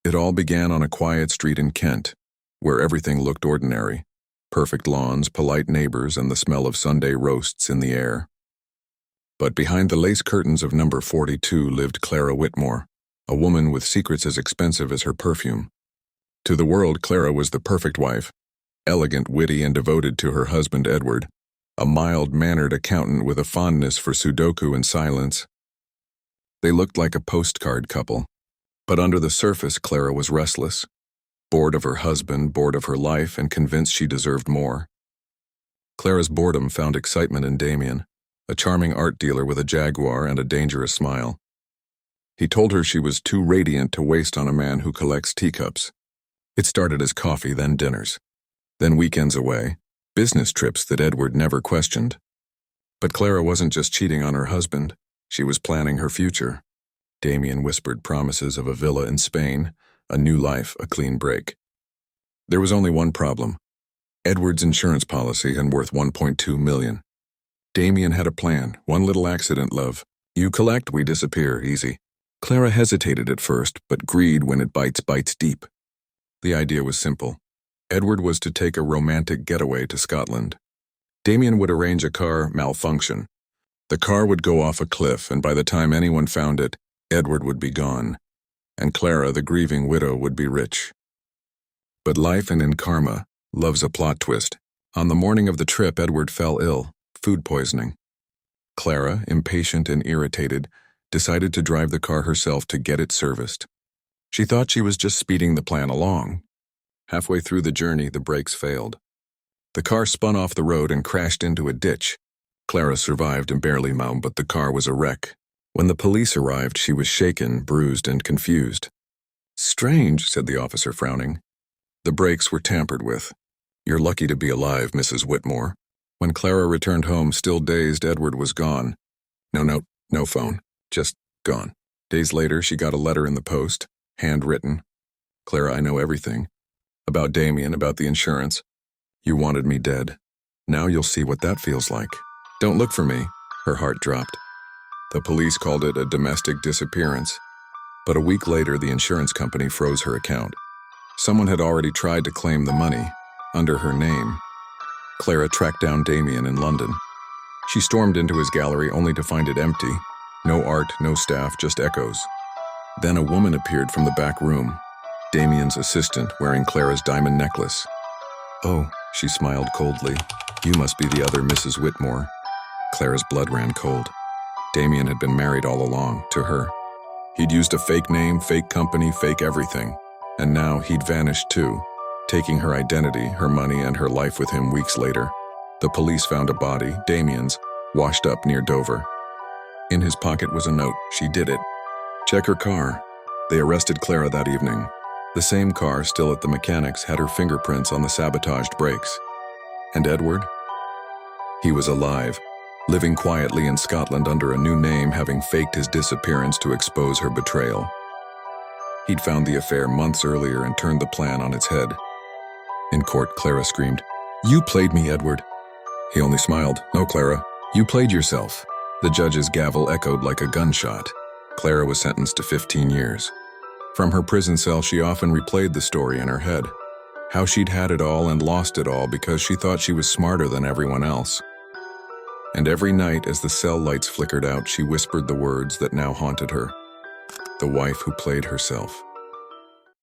It all began on a quiet street in Kent, where everything looked ordinary. Perfect lawns, polite neighbors, and the smell of Sunday roasts in the air. But behind the lace curtains of number 42 lived Clara Whitmore, a woman with secrets as expensive as her perfume. To the world, Clara was the perfect wife, elegant, witty, and devoted to her husband Edward, a mild-mannered accountant with a fondness for Sudoku and silence. They looked like a postcard couple, but under the surface Clara was restless, bored of her husband, bored of her life, and convinced she deserved more. Clara's boredom found excitement in Damien, a charming art dealer with a Jaguar and a dangerous smile. He told her she was too radiant to waste on a man who collects teacups. It started as coffee, then dinners, then weekends away, business trips that Edward never questioned. But Clara wasn't just cheating on her husband, she was planning her future. Damien whispered promises of a villa in Spain, a new life, a clean break. There was only one problem. Edward's insurance policy had worth $1.2 million. Damien had a plan, one little accident, love. You collect, we disappear, easy. Clara hesitated at first, but greed, when it bites, bites deep. The idea was simple. Edward was to take a romantic getaway to Scotland. Damien would arrange a car malfunction. The car would go off a cliff, and by the time anyone found it, Edward would be gone, and Clara, the grieving widow, would be rich. But life and in karma, love's a plot twist. On the morning of the trip, Edward fell ill, food poisoning. Clara, impatient and irritated, decided to drive the car herself to get it serviced. She thought she was just speeding the plan along. Halfway through the journey, the brakes failed. The car spun off the road and crashed into a ditch. Clara survived and barely mounted, but the car was a wreck. When the police arrived, she was shaken, bruised, and confused. Strange, said the officer, frowning. The brakes were tampered with. You're lucky to be alive, Mrs. Whitmore. When Clara returned home, still dazed, Edward was gone. No phone. Just gone. Days later, she got a letter in the post, handwritten. Clara, I know everything. About Damien, about the insurance. You wanted me dead. Now you'll see what that feels like. Don't look for me. Her heart dropped. The police called it a domestic disappearance. But a week later, the insurance company froze her account. Someone had already tried to claim the money, under her name. Clara tracked down Damien in London. She stormed into his gallery only to find it empty. No art, no staff, just echoes. Then a woman appeared from the back room, Damien's assistant, wearing Clara's diamond necklace. Oh, she smiled coldly. You must be the other Mrs. Whitmore. Clara's blood ran cold. Damien had been married all along, to her. He'd used a fake name, fake company, fake everything. And now he'd vanished too, taking her identity, her money, and her life with him weeks later. The police found a body, Damien's, washed up near Dover. In his pocket was a note. She did it. Check her car. They arrested Clara that evening. The same car, still at the mechanics, had her fingerprints on the sabotaged brakes. And Edward? He was alive, living quietly in Scotland under a new name, having faked his disappearance to expose her betrayal. He'd found the affair months earlier and turned the plan on its head. In court, Clara screamed, "You played me, Edward." He only smiled. "No, Clara, you played yourself." The judge's gavel echoed like a gunshot. Clara was sentenced to 15 years. From her prison cell, she often replayed the story in her head. How she'd had it all and lost it all because she thought she was smarter than everyone else. And every night, as the cell lights flickered out, she whispered the words that now haunted her. The wife who played herself.